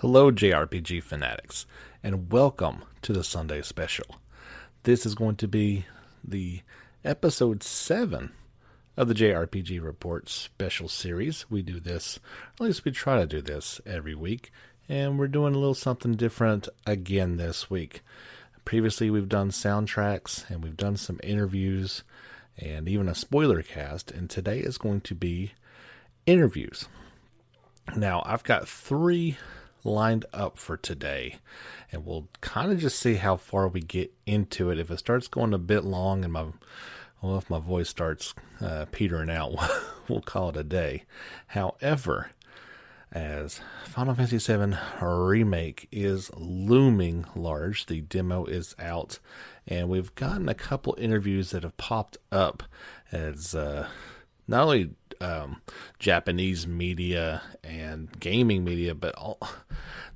Hello, JRPG fanatics, and welcome to the Sunday special. This is going to be the episode 7 of the JRPG Report special series. We do this, at least we try to do this every week, and we're doing a little something different again this week. Previously, we've done soundtracks, and we've done some interviews, and even a spoiler cast, and today is going to be interviews. Now, I've got 3 lined up for today, and we'll kind of just see how far we get into it. If it starts going a bit long and if my voice starts petering out, we'll call it a day. However, as Final Fantasy VII Remake is looming large, the demo is out, and we've gotten a couple interviews that have popped up as not only Japanese media and gaming media, but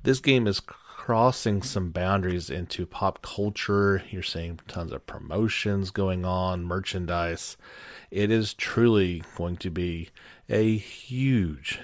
this game is crossing some boundaries into pop culture. You're seeing tons of promotions going on, merchandise. It is truly going to be a huge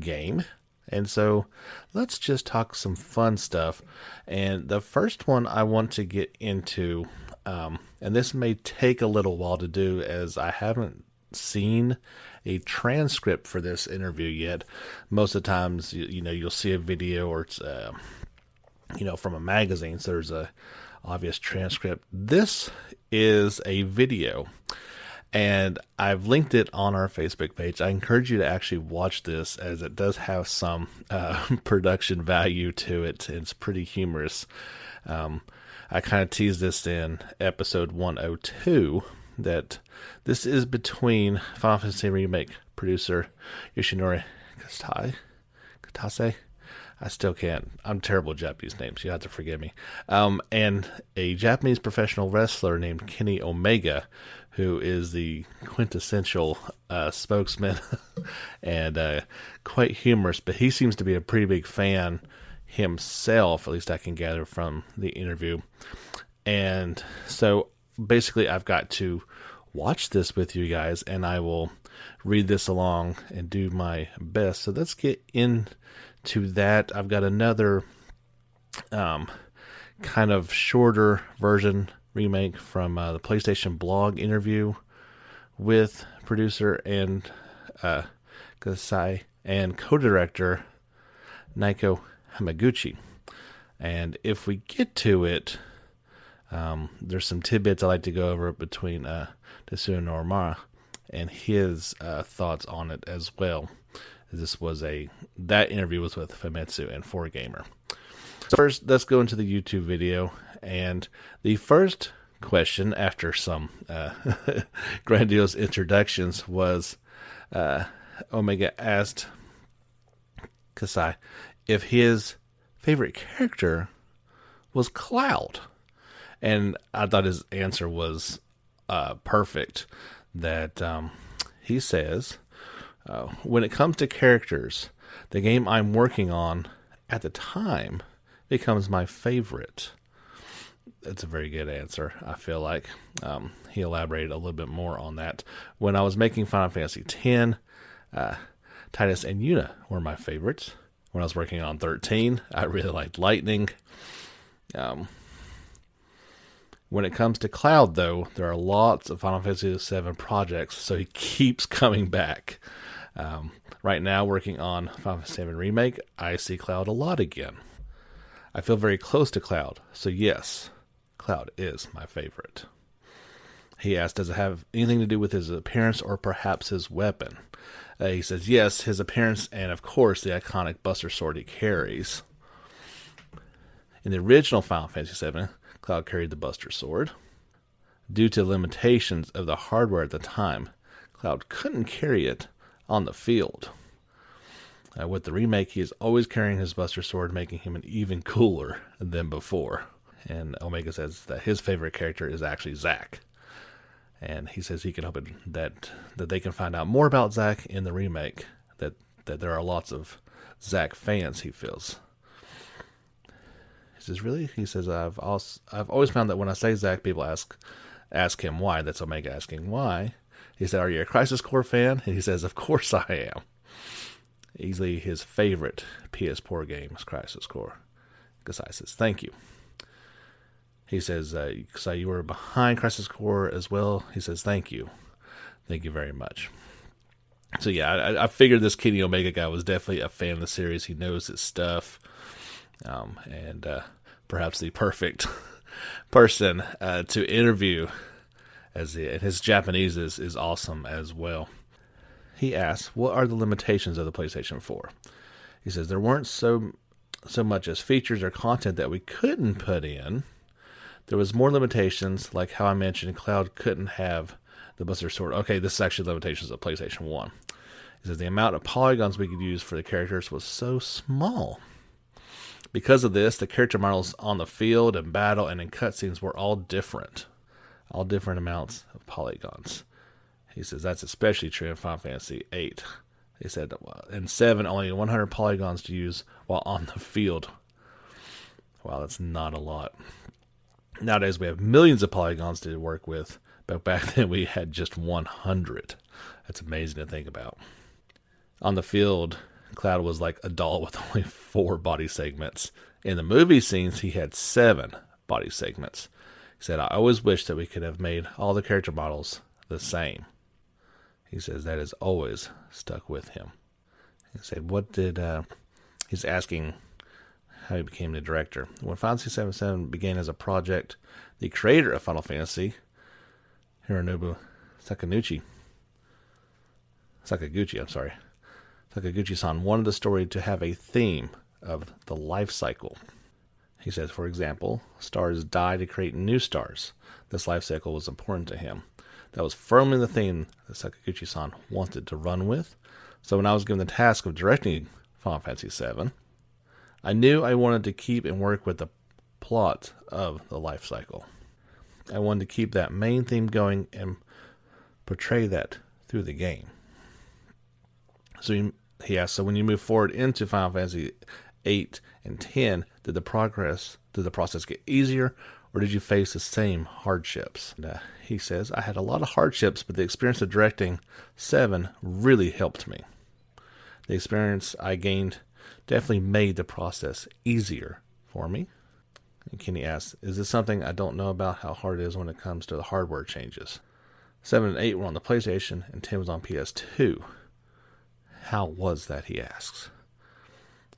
game. And so let's just talk some fun stuff. And the first one I want to get into, and this may take a little while to do as I haven't seen a transcript for this interview yet. Most of the times, you'll see a video or it's, from a magazine, so there's a obvious transcript. This is a video, and I've linked it on our Facebook page. I encourage you to actually watch this, as it does have some production value to it. It's pretty humorous. I kind of teased this in episode 102, that this is between Final Fantasy Remake producer Yoshinori Kitase. I still can't. I'm terrible at Japanese names. You have to forgive me. And a Japanese professional wrestler named Kenny Omega, who is the quintessential spokesman and quite humorous. But he seems to be a pretty big fan himself, at least I can gather from the interview. And so basically, I've got to watch this with you guys, and I will read this along and do my best. So let's get into that. I've got another kind of shorter version remake from the PlayStation blog interview with producer and Kasai and co-director Naoki Hamaguchi. And if we get to it, there's some tidbits I like to go over between Tetsuya Nomura and his thoughts on it as well. That interview was with Famitsu and 4Gamer. So first, let's go into the YouTube video. And the first question, after some grandiose introductions, was Omega asked Kasai if his favorite character was Cloud. And I thought his answer was perfect. That he says, when it comes to characters, the game I'm working on at the time becomes my favorite. That's a very good answer, I feel like. He elaborated a little bit more on that. When I was making Final Fantasy X, Titus and Yuna were my favorites. When I was working on 13, I really liked Lightning. When it comes to Cloud, though, there are lots of Final Fantasy VII projects, so he keeps coming back. Right now, working on Final Fantasy VII Remake, I see Cloud a lot again. I feel very close to Cloud, so yes, Cloud is my favorite. He asked, does it have anything to do with his appearance or perhaps his weapon? He says, yes, his appearance and, of course, the iconic Buster Sword he carries. In the original Final Fantasy VII, Cloud carried the Buster Sword. Due to limitations of the hardware at the time, Cloud couldn't carry it on the field. With the remake, he is always carrying his Buster Sword, making him an even cooler than before. And Omega says that his favorite character is actually Zack. And he says he can hope that they can find out more about Zack in the remake, that there are lots of Zack fans, he feels. He says, really? He says, I've always found that when I say Zack, people ask him why. That's Omega asking why. He said, are you a Crisis Core fan? And he says, of course I am. Easily his favorite PS4 game is Crisis Core. Kasai says, thank you. He says, Kasai, you were behind Crisis Core as well. He says, thank you. Thank you very much. So yeah, I figured this Kenny Omega guy was definitely a fan of the series. He knows his stuff. And perhaps the perfect person to interview. And his Japanese is awesome as well. He asks, what are the limitations of the PlayStation 4? He says, there weren't so much as features or content that we couldn't put in. There was more limitations, like how I mentioned, Cloud couldn't have the Buster Sword. Okay, this is actually limitations of PlayStation 1. He says, the amount of polygons we could use for the characters was so small. Because of this, the character models on the field and battle and in cutscenes were all different. All different amounts of polygons. He says that's especially true in Final Fantasy VIII. He said in 7, only 100 polygons to use while on the field. Wow, that's not a lot. Nowadays we have millions of polygons to work with, but back then we had just 100. That's amazing to think about. On the field, Cloud was like a doll with only 4 body segments. In the movie scenes, he had 7 body segments. He said, I always wish that we could have made all the character models the same. He says that has always stuck with him. He said, he's asking how he became the director. When Final Fantasy VII began as a project, the creator of Final Fantasy, Hironobu Sakaguchi-san wanted the story to have a theme of the life cycle. He says, for example, stars die to create new stars. This life cycle was important to him. That was firmly the theme that Sakaguchi-san wanted to run with. So when I was given the task of directing Final Fantasy VII, I knew I wanted to keep and work with the plot of the life cycle. I wanted to keep that main theme going and portray that through the game. So he asked, so when you move forward into Final Fantasy 8 and 10, did the process get easier, or did you face the same hardships? And, he says, I had a lot of hardships, but the experience of directing 7 really helped me. The experience I gained definitely made the process easier for me. And Kenny asks, is this something I don't know about, how hard it is when it comes to the hardware changes? 7 and 8 were on the PlayStation, and 10 was on PS2. How was that, he asks.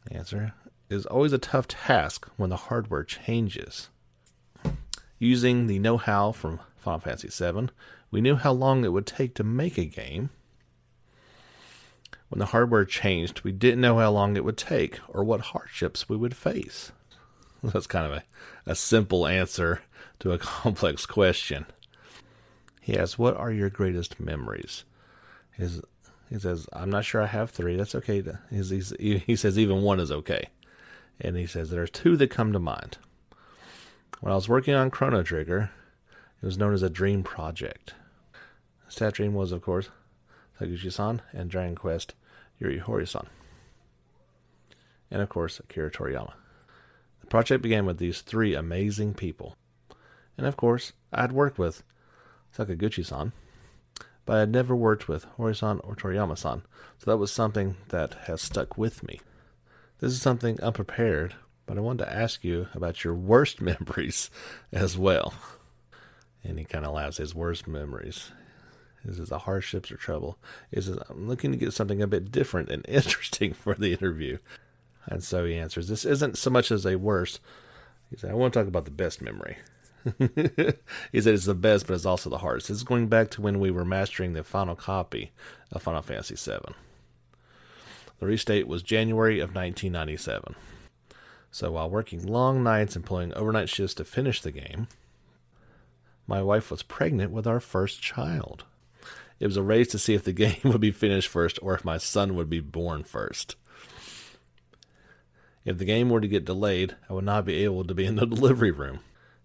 The answer is always a tough task when the hardware changes. Using the know-how from Final Fantasy VII, we knew how long it would take to make a game. When the hardware changed, we didn't know how long it would take or what hardships we would face. That's kind of a simple answer to a complex question. He asks, what are your greatest memories? He says, I'm not sure I have 3. That's okay. He says even 1 is okay. And he says, there are 2 that come to mind. When I was working on Chrono Trigger, it was known as a dream project. That dream was, of course, Taguchi-san and Dragon Quest Yuri Horii-san. And, of course, Akira Toriyama. The project began with these 3 amazing people. And, of course, I had worked with Sakaguchi-san, but I had never worked with Horii-san or Toriyama-san, so that was something that has stuck with me. This is something unprepared, but I wanted to ask you about your worst memories as well. And he kind of laughs. His worst memories. Is it the hardships or trouble? I'm looking to get something a bit different and interesting for the interview. And so he answers, this isn't so much as a worst. He said, I want to talk about the best memory. He said it's the best, but it's also the hardest. This is going back to when we were mastering the final copy of Final Fantasy VII. The release date was January of 1997. So while working long nights and pulling overnight shifts to finish the game, my wife was pregnant with our first child. It was a race to see if the game would be finished first or if my son would be born first. If the game were to get delayed, I would not be able to be in the delivery room.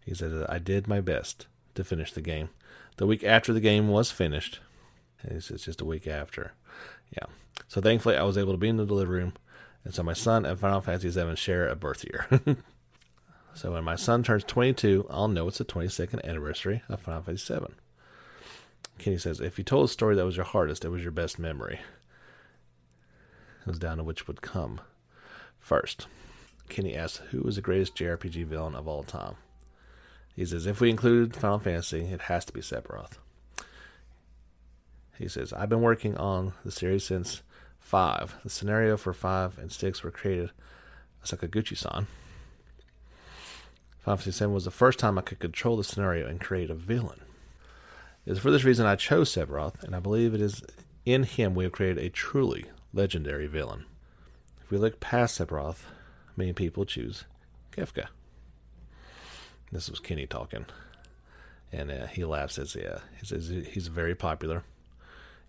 He said I did my best to finish the game. The week after the game was finished, it's just a week after. Yeah. So thankfully I was able to be in the delivery room, and so my son and Final Fantasy VII share a birth year. So when my son turns 22, I'll know it's the 22nd anniversary of Final Fantasy VII. Kenny says, if you told a story that was your hardest, it was your best memory. comes down to which would come first. Kenny asks, who is the greatest JRPG villain of all time? He says, if we include Final Fantasy, it has to be Sephiroth. He says, I've been working on the series since 5. The scenario for 5 and 6 were created by Sakaguchi-san. Final Fantasy VII was the first time I could control the scenario and create a villain. It is for this reason I chose Sephiroth, and I believe it is in him we have created a truly legendary villain. If we look past Sephiroth, many people choose Kefka. This was Kenny talking. And he laughs, says, he says he's very popular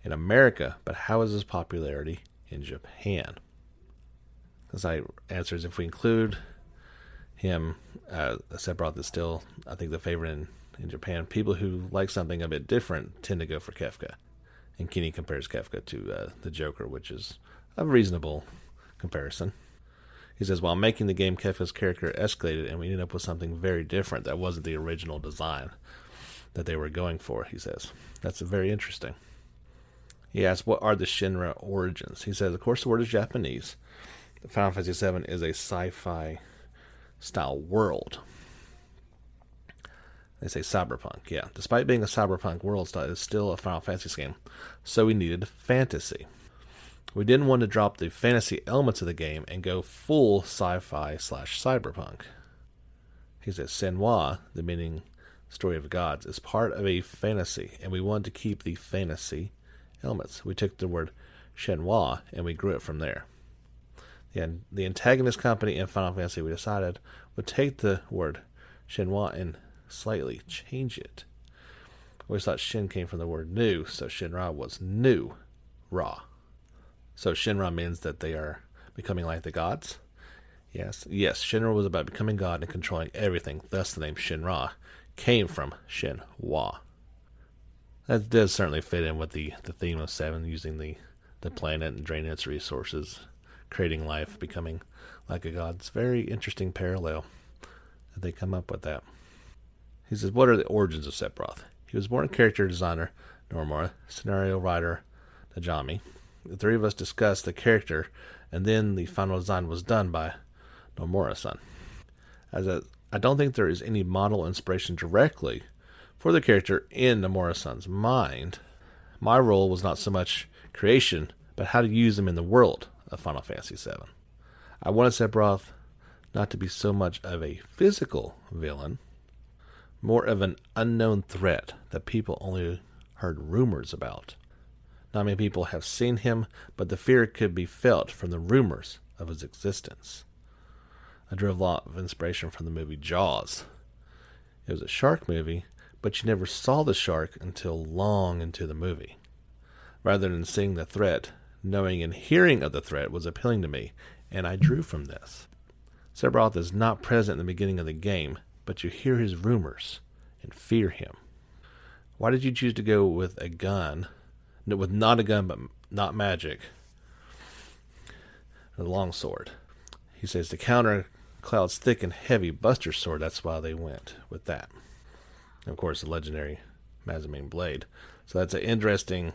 in America, but how is his popularity in Japan? As I answers, if we include him, Sephiroth is still, I think, the favorite in Japan. People who like something a bit different tend to go for Kefka. And Kenny compares Kefka to the Joker, which is a reasonable comparison. He says, while making the game, Kefka's character escalated, and we ended up with something very different that wasn't the original design that they were going for, he says. That's very interesting. He asks, what are the Shinra origins? He says, of course, the word is Japanese. The Final Fantasy VII is a sci-fi style world. They say cyberpunk, yeah. Despite being a cyberpunk world style, it's still a Final Fantasy game, so we needed fantasy. We didn't want to drop the fantasy elements of the game and go full sci-fi / cyberpunk. He says, Senwa, the meaning story of gods, is part of a fantasy, and we wanted to keep the fantasy elements. We took the word Shenhua, and we grew it from there. The antagonist company in Final Fantasy, we decided, would take the word Shenhua and slightly change it. We always thought Shin came from the word new, so Shinra was new Ra. So Shinra means that they are becoming like the gods? Yes, Shinra was about becoming God and controlling everything, thus the name Shinra came from Shenhua. That does certainly fit in with the theme of 7, using the planet and draining its resources, creating life, becoming like a god. It's a very interesting parallel that they come up with that. He says, what are the origins of Sephiroth? He was born character designer Nomura, scenario writer Najami. The three of us discussed the character, and then the final design was done by Nomura-san. I don't think there is any model inspiration directly for the character in Nomura-san's mind. My role was not so much creation, but how to use him in the world of Final Fantasy VII. I wanted Sephiroth not to be so much of a physical villain, more of an unknown threat that people only heard rumors about. Not many people have seen him, but the fear could be felt from the rumors of his existence. I drew a lot of inspiration from the movie Jaws. It was a shark movie, but you never saw the shark until long into the movie. Rather than seeing the threat, knowing and hearing of the threat was appealing to me, and I drew from this. Sephiroth is not present in the beginning of the game, but you hear his rumors and fear him. Why did you choose to go with a gun, with not a gun but not magic, a longsword? He says to counter Cloud's thick and heavy Buster Sword, that's why they went with that. And of course, the legendary Mazamine Blade. So that's an interesting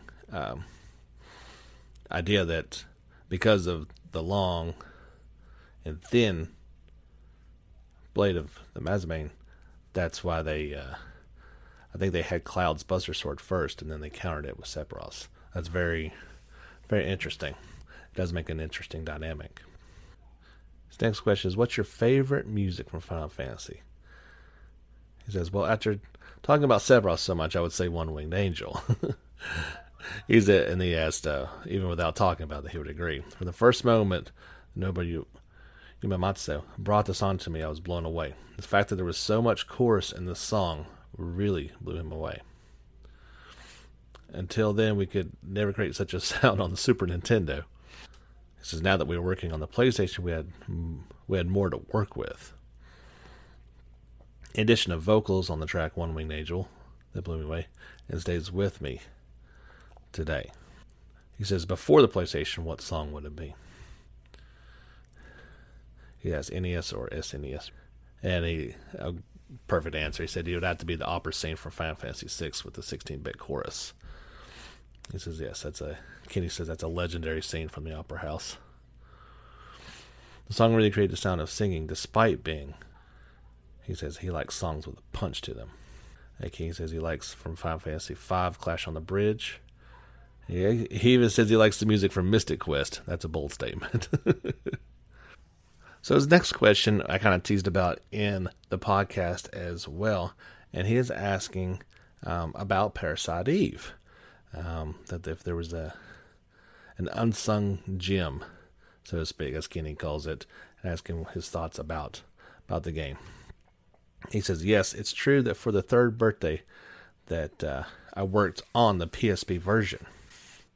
idea that because of the long and thin blade of the Mazamine, that's why they, I think they had Cloud's Buster Sword first, and then they countered it with Sephiroth's. That's very, very interesting. It does make an interesting dynamic. His next question is, what's your favorite music from Final Fantasy? He says, well, after talking about Sephiroth so much, I would say One Winged Angel. And he asked, even without talking about it, he would agree. From the first moment, Nobuo Uematsu brought the song to me, I was blown away. The fact that there was so much chorus in this song really blew him away. Until then, we could never create such a sound on the Super Nintendo. He says, now that we were working on the PlayStation, we had more to work with. In addition to vocals on the track One Winged Angel, that blew me away, and stays with me today. He says, before the PlayStation, what song would it be? He has NES or SNES. And a perfect answer. He said it would have to be the opera scene from Final Fantasy VI with the 16-bit chorus. He says, yes, Kenny says that's a legendary scene from the opera house. The song really created the sound of singing despite being, he says he likes songs with a punch to them. He says he likes from Final Fantasy V, Clash on the Bridge. He even says he likes the music from Mystic Quest. That's a bold statement. So his next question I kind of teased about in the podcast as well. And he is asking about Parasite Eve. That if there was an unsung gem, so to speak, as Kenny calls it, and asking his thoughts about the game. He says, yes, it's true that for the third birthday that I worked on the PSP version.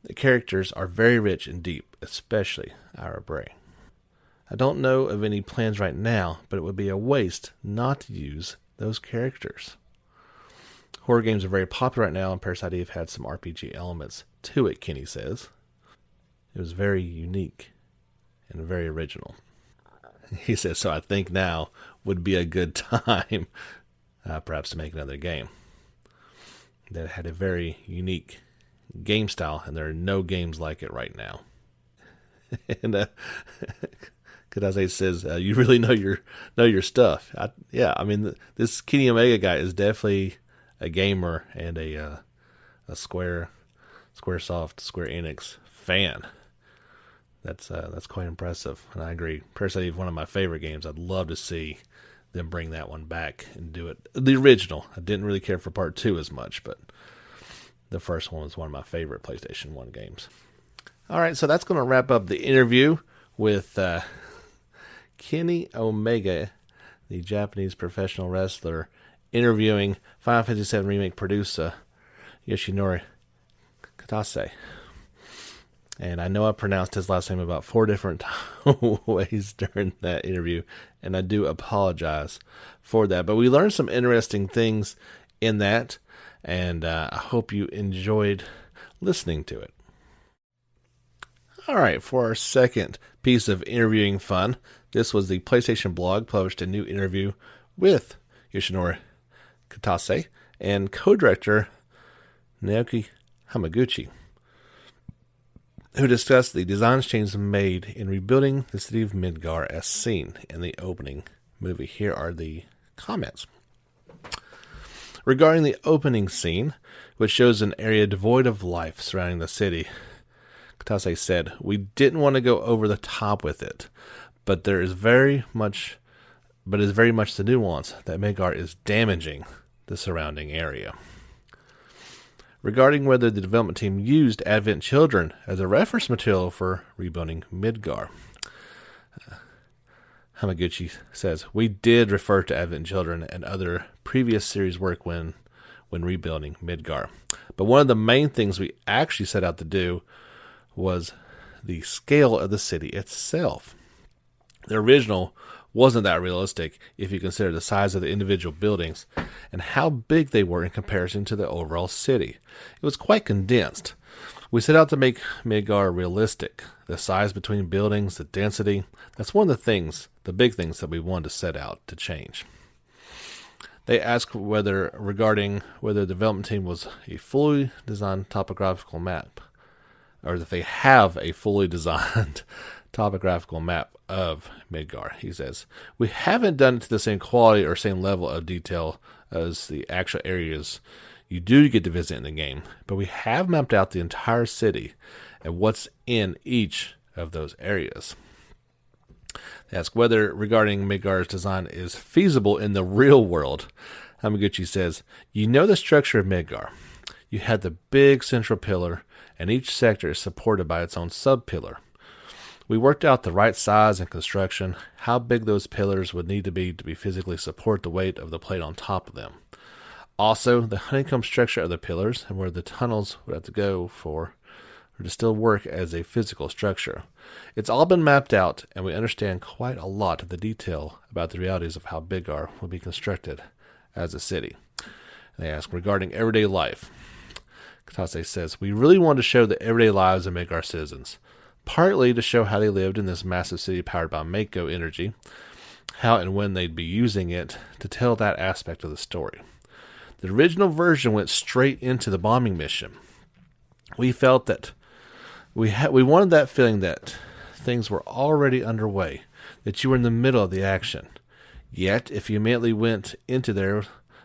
The characters are very rich and deep, especially Ira Bray. I don't know of any plans right now, but it would be a waste not to use those characters. Horror games are very popular right now, and Parasite Eve had some RPG elements to it, Kenny says. It was very unique and very original. He says, so I think now would be a good time, perhaps to make another game that had a very unique game style, and there are no games like it right now. And Kitase says, you really know your stuff. This Kenny Omega guy is definitely a gamer and a Squaresoft, Square Enix fan. That's quite impressive, and I agree. Parasite Eve, one of my favorite games. I'd love to see them bring that one back and do it the original. I didn't really care for part 2 as much, but the first one was one of my favorite PlayStation 1 games. All right, so that's going to wrap up the interview with Kenny Omega, the Japanese professional wrestler, interviewing Final Fantasy VII Remake producer Yoshinori Kitase. And I know I pronounced his last name about 4 different ways during that interview, and I do apologize for that. But we learned some interesting things in that, and I hope you enjoyed listening to it. All right, for our second piece of interviewing fun, this was the PlayStation blog published a new interview with Yoshinori Kitase and co-director Naoki Hamaguchi, who discussed the design changes made in rebuilding the city of Midgar as seen in the opening movie. Here are the comments. Regarding the opening scene, which shows an area devoid of life surrounding the city, Kitase said, we didn't want to go over the top with it, but there is very much the nuance that Midgar is damaging the surrounding area. Regarding whether the development team used Advent Children as a reference material for rebuilding Midgar, Hamaguchi says, we did refer to Advent Children and other previous series work when rebuilding Midgar. But one of the main things we actually set out to do was the scale of the city itself. The original wasn't that realistic if you consider the size of the individual buildings and how big they were in comparison to the overall city. It was quite condensed. We set out to make Midgar realistic. The size between buildings, the density, that's one of the big things that we wanted to set out to change. They asked regarding whether the development team was a fully designed topographical map, or if they have a fully designed topographical map of Midgar. He says, we haven't done it to the same quality or same level of detail as the actual areas you do get to visit in the game, but we have mapped out the entire city and what's in each of those areas. They ask whether regarding Midgar's design is feasible in the real world. Hamaguchi says, you know the structure of Midgar. You had the big central pillar, and each sector is supported by its own sub-pillar. We worked out the right size and construction, how big those pillars would need to be physically support the weight of the plate on top of them. Also, the honeycomb structure of the pillars and where the tunnels would have to go for or to still work as a physical structure. It's all been mapped out, and we understand quite a lot of the detail about the realities of how Midgar will be constructed as a city. And they ask regarding everyday life. Kitase says, we really want to show the everyday lives of Midgar citizens, partly to show how they lived in this massive city powered by Mako energy, how and when they'd be using it to tell that aspect of the story. The original version went straight into the bombing mission. We felt that we wanted that feeling that things were already underway, that you were in the middle of the action. Yet, if you immediately went into there,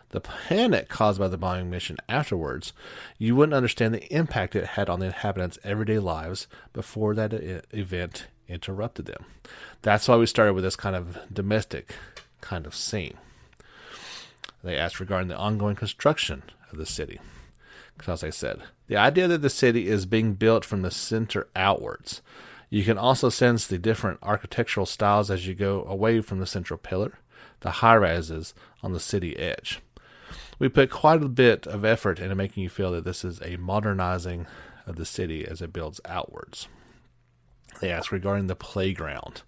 the panic caused by the bombing mission afterwards, you wouldn't understand the impact it had on the inhabitants' everyday lives before that event interrupted them. That's why we started with this kind of domestic kind of scene. They asked regarding the ongoing construction of the city. Kitase said, the idea that the city is being built from the center outwards. You can also sense the different architectural styles as you go away from the central pillar, the high-rises on the city edge. We put quite a bit of effort into making you feel that this is a modernizing of the city as it builds outwards. They ask regarding the playground.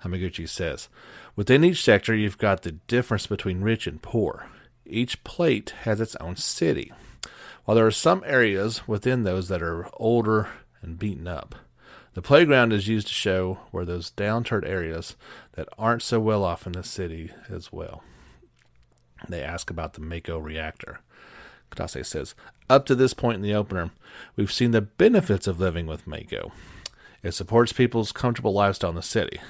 Hamaguchi says, within each sector you've got the difference between rich and poor. Each plate has its own city, while there are some areas within those that are older and beaten up. The playground is used to show where those downturned areas that aren't so well off in the city as well. They ask about the Mako reactor. Kitase says, up to this point in the opener, we've seen the benefits of living with Mako. It supports people's comfortable lifestyle in the city.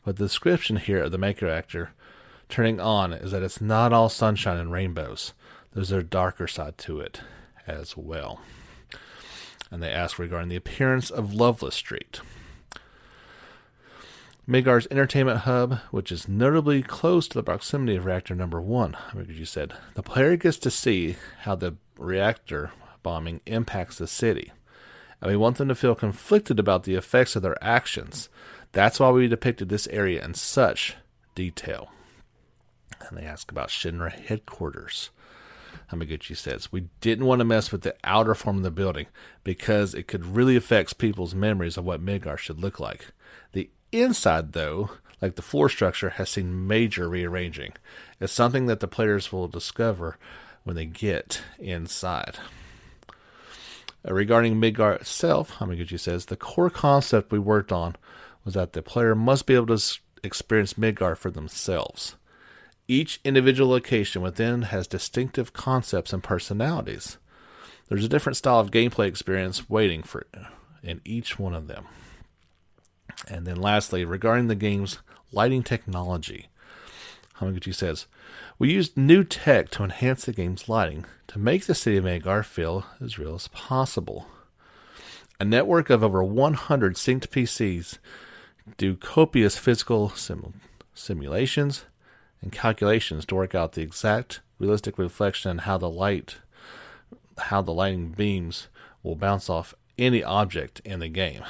But the description here of the Mako reactor turning on is that it's not all sunshine and rainbows. There's a darker side to it as well. And they ask regarding the appearance of Loveless Street. Midgar's entertainment hub, which is notably close to the proximity of reactor number 1, Hamaguchi said, the player gets to see how the reactor bombing impacts the city. And we want them to feel conflicted about the effects of their actions. That's why we depicted this area in such detail. And they ask about Shinra headquarters. Hamaguchi says, we didn't want to mess with the outer form of the building because it could really affect people's memories of what Midgar should look like. The inside, though, like the floor structure, has seen major rearranging. It's something that the players will discover when they get inside. Regarding Midgar itself, Hamaguchi says, the core concept we worked on was that the player must be able to experience Midgar for themselves. Each individual location within has distinctive concepts and personalities. There's a different style of gameplay experience waiting for in each one of them. And then lastly, regarding the game's lighting technology, Hamaguchi says, we used new tech to enhance the game's lighting to make the city of Midgar feel as real as possible. A network of over 100 synced PCs do copious physical simulations and calculations to work out the exact realistic reflection and how the lighting beams will bounce off any object in the game.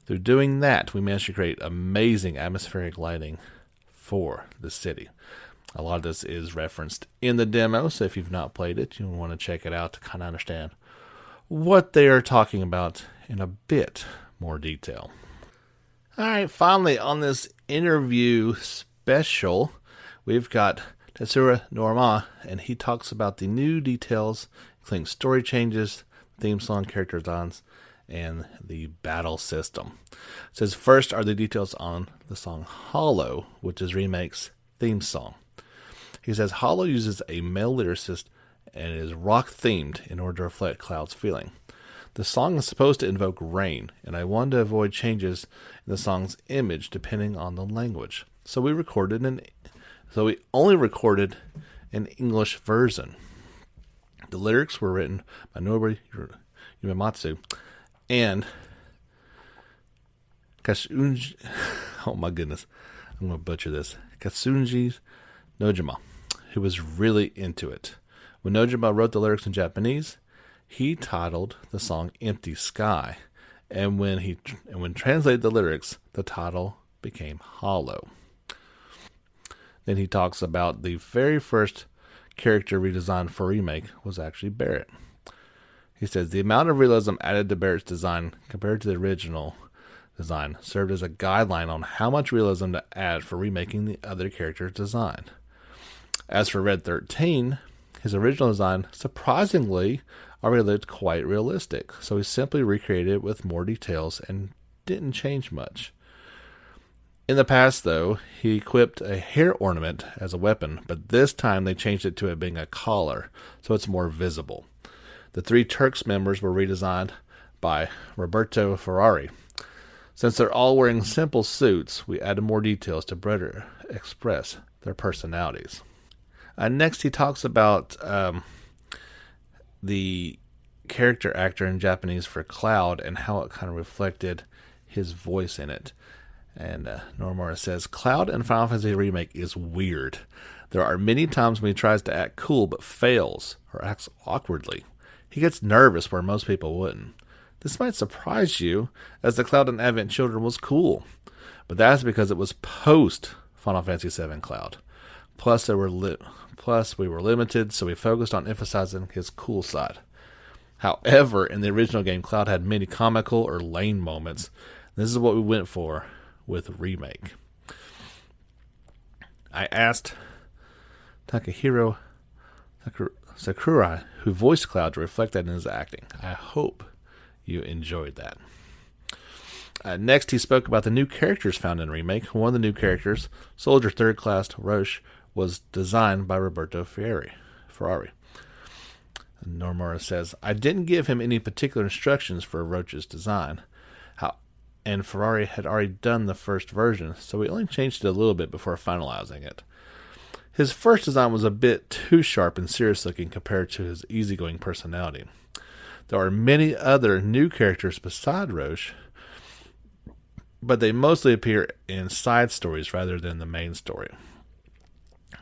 Through doing that, we managed to create amazing atmospheric lighting for the city. A lot of this is referenced in the demo, so if you've not played it, you'll want to check it out to kind of understand what they are talking about in a bit more detail. All right, finally on this interview special, we've got Tetsuya Nomura, and he talks about the new details, including story changes, theme song, character designs, and the battle system. It says first are the details on the song Hollow, which is Remake's theme song. He says Hollow uses a male lyricist and is rock themed in order to reflect Cloud's feeling. The song is supposed to invoke rain, and I wanted to avoid changes in the song's image depending on the language. So we only recorded an English version. The lyrics were written by Nobuo Uematsu and Katsunji, oh my goodness, I'm going to butcher this, Katsunji Nojima, who was really into it. When Nojima wrote the lyrics in Japanese, he titled the song Empty Sky, and when translated the lyrics, the title became Hollow. Then he talks about the very first character redesign for Remake was actually Barrett. He says the amount of realism added to Barrett's design compared to the original design served as a guideline on how much realism to add for remaking the other character's design. As for Red 13, his original design surprisingly already looked quite realistic, so he simply recreated it with more details and didn't change much. In the past, though, he equipped a hair ornament as a weapon, but this time they changed it to it being a collar, so it's more visible. The three Turks members were redesigned by Roberto Ferrari. Since they're all wearing simple suits, we added more details to better express their personalities. Next, he talks about the character actor in Japanese for Cloud and how it kind of reflected his voice in it. And Nomura says, Cloud in Final Fantasy Remake is weird. There are many times when he tries to act cool but fails or acts awkwardly. He gets nervous where most people wouldn't. This might surprise you, as the Cloud in Advent Children was cool, but that's because it was post Final Fantasy VII Cloud. Plus, we were limited, so we focused on emphasizing his cool side. However, in the original game, Cloud had many comical or lame moments. This is what we went for with Remake. I asked Takahiro Sakurai, who voiced Cloud, to reflect that in his acting. I hope you enjoyed that. Next, he spoke about the new characters found in Remake. One of the new characters, Soldier 3rd Class Roche, was designed by Roberto Ferrari. Nomura says, I didn't give him any particular instructions for Roche's design, and Ferrari had already done the first version, so we only changed it a little bit before finalizing it. His first design was a bit too sharp and serious looking compared to his easygoing personality. There are many other new characters beside Roche, but they mostly appear in side stories rather than the main story.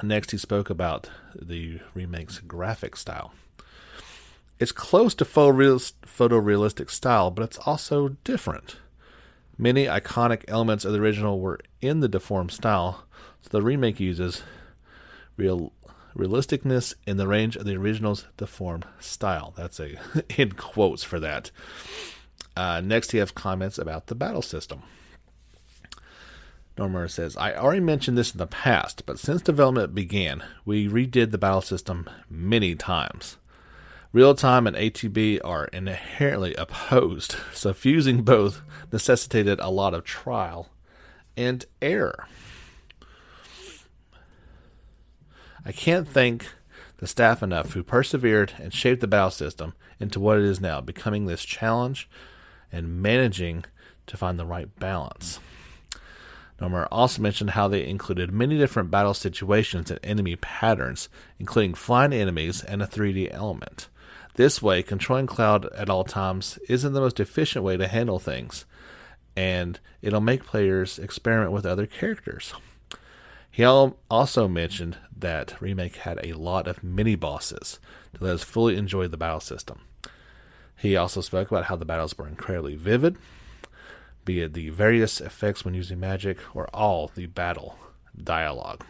Next, he spoke about the remake's graphic style. It's close to photorealistic style, but it's also different. Many iconic elements of the original were in the deformed style, so the remake uses realisticness in the range of the original's deformed style. That's in quotes for that. Next, he has comments about the battle system. Nomura says, I already mentioned this in the past, but since development began, we redid the battle system many times. Real-time and ATB are inherently opposed, so fusing both necessitated a lot of trial and error. I can't thank the staff enough who persevered and shaped the battle system into what it is now, becoming this challenge and managing to find the right balance. Nomura also mentioned how they included many different battle situations and enemy patterns, including flying enemies and a 3D element. This way, controlling Cloud at all times isn't the most efficient way to handle things, and it'll make players experiment with other characters. He also mentioned that Remake had a lot of mini-bosses to let us fully enjoy the battle system. He also spoke about how the battles were incredibly vivid, be it the various effects when using magic or all the battle dialogue.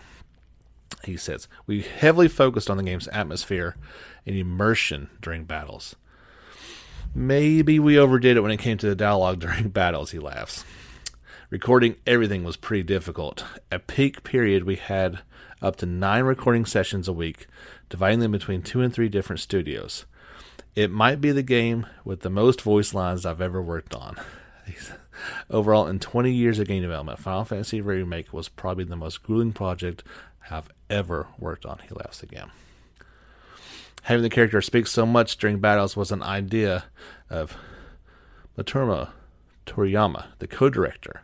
He says, we heavily focused on the game's atmosphere and immersion during battles. Maybe we overdid it when it came to the dialogue during battles, he laughs. Recording everything was pretty difficult. At peak period, we had up to 9 recording sessions a week, dividing them between 2 and 3 different studios. It might be the game with the most voice lines I've ever worked on. Overall, in 20 years of game development, Final Fantasy Remake was probably the most grueling project I've ever worked on. He laughs again. Having the character speak so much during battles was an idea of Matsuro Toriyama, the co-director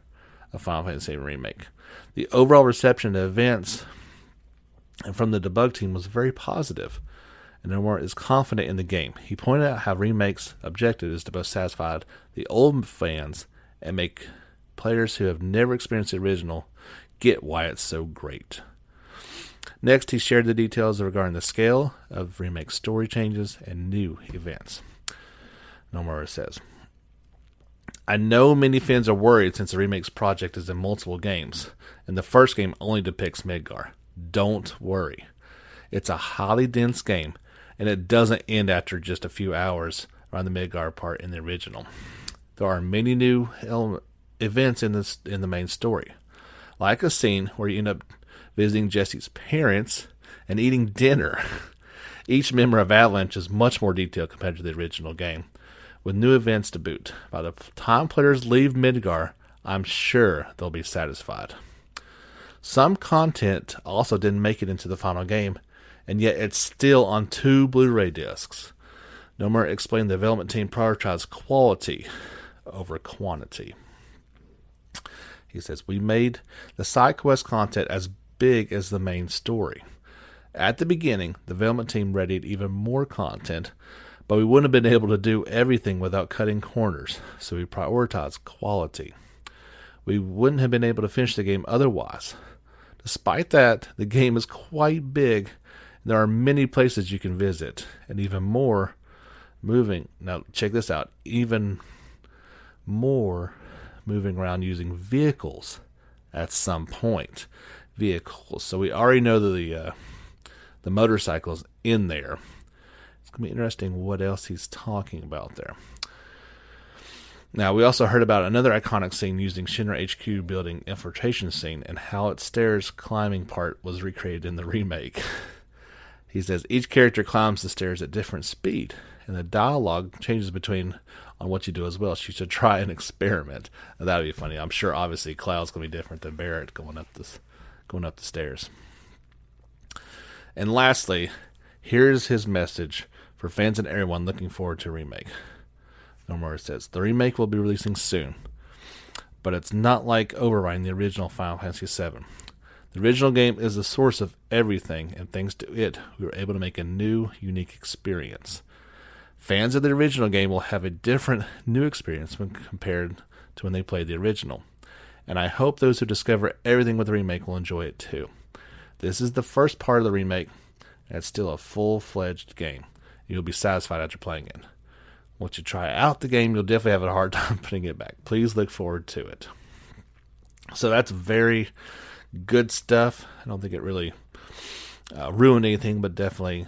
of Final Fantasy Remake. The overall reception to events and from the debug team was very positive, and Nomura is confident in the game. He pointed out how Remake's objective is to both satisfy the old fans and make players who have never experienced the original get why it's so great. Next, he shared the details regarding the scale of Remake's story changes and new events. Nomura says, I know many fans are worried since the Remake's project is in multiple games, and the first game only depicts Midgar. Don't worry. It's a highly dense game, and it doesn't end after just a few hours around the Midgar part in the original. There are many new events in the main story, like a scene where you end up visiting Jesse's parents and eating dinner. Each member of Avalanche is much more detailed compared to the original game, with new events to boot. By the time players leave Midgar, I'm sure they'll be satisfied. Some content also didn't make it into the final game, and yet it's still on 2 Blu-ray discs. Nomura explained the development team prioritized quality over quantity. He says, we made the side quest content as big as the main story. At the beginning, the development team readied even more content, but we wouldn't have been able to do everything without cutting corners, so we prioritized quality. We wouldn't have been able to finish the game otherwise. Despite that, the game is quite big. There are many places you can visit, and even more moving. Now, check this out. Even more moving around using vehicles at some point. Vehicles. So we already know that the motorcycle's in there. It's going to be interesting what else he's talking about there. Now, we also heard about another iconic scene using Shinra HQ building infiltration scene and how its stairs climbing part was recreated in the remake. He says each character climbs the stairs at different speed, and the dialogue changes between on what you do as well. So you should try an experiment. And that would be funny. I'm sure, obviously, Cloud's going to be different than Barrett going up the stairs. And lastly, here's his message for fans and everyone looking forward to remake. Nomura says, the remake will be releasing soon, but it's not like overriding the original Final Fantasy VII. The original game is the source of everything, and thanks to it, we were able to make a new, unique experience. Fans of the original game will have a different, new experience when compared to when they played the original, and I hope those who discover everything with the remake will enjoy it too. This is the first part of the remake, and it's still a full-fledged game. You'll be satisfied after playing it. Once you try out the game, you'll definitely have a hard time putting it back. Please look forward to it. So that's very good stuff. I don't think it really ruined anything, but definitely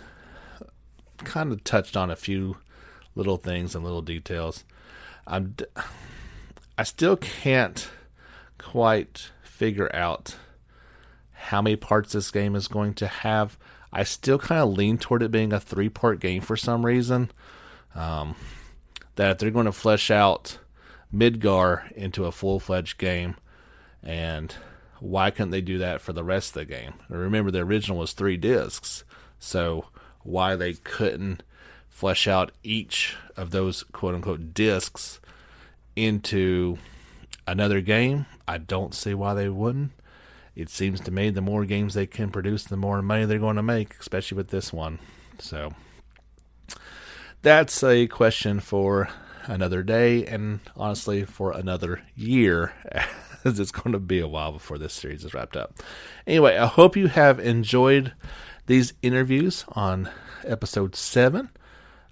kind of touched on a few little things and little details. I still can't quite figure out how many parts this game is going to have. I still kind of lean toward it being a 3-part game for some reason. That if they're going to flesh out Midgar into a full-fledged game, and why couldn't they do that for the rest of the game? Remember, the original was 3 discs, so why they couldn't flesh out each of those quote-unquote discs into another game, I don't see why they wouldn't. It seems to me the more games they can produce, the more money they're going to make, especially with this one. So that's a question for another day, and honestly for another year, as it's going to be a while before this series is wrapped up. Anyway, I hope you have enjoyed these interviews on episode 7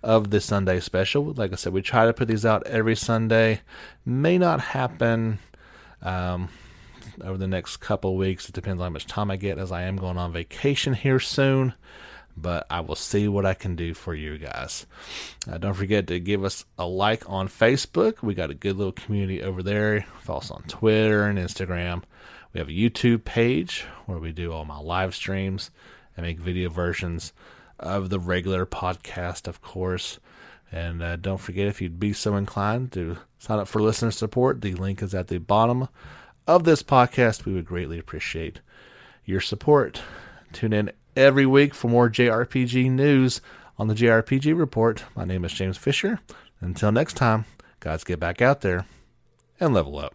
of the Sunday special. Like I said, we try to put these out every Sunday. May not happen over the next couple of weeks. It depends on how much time I get, as I am going on vacation here soon. But I will see what I can do for you guys. Don't forget to give us a like on Facebook. We got a good little community over there. Follow us on Twitter and Instagram. We have a YouTube page where we do all my live streams and make video versions of the regular podcast, of course. And don't forget, if you'd be so inclined to sign up for listener support, the link is at the bottom of this podcast. We would greatly appreciate your support. Tune in every week for more JRPG news on the JRPG Report. My name is James Fisher. Until next time, guys, get back out there and level up.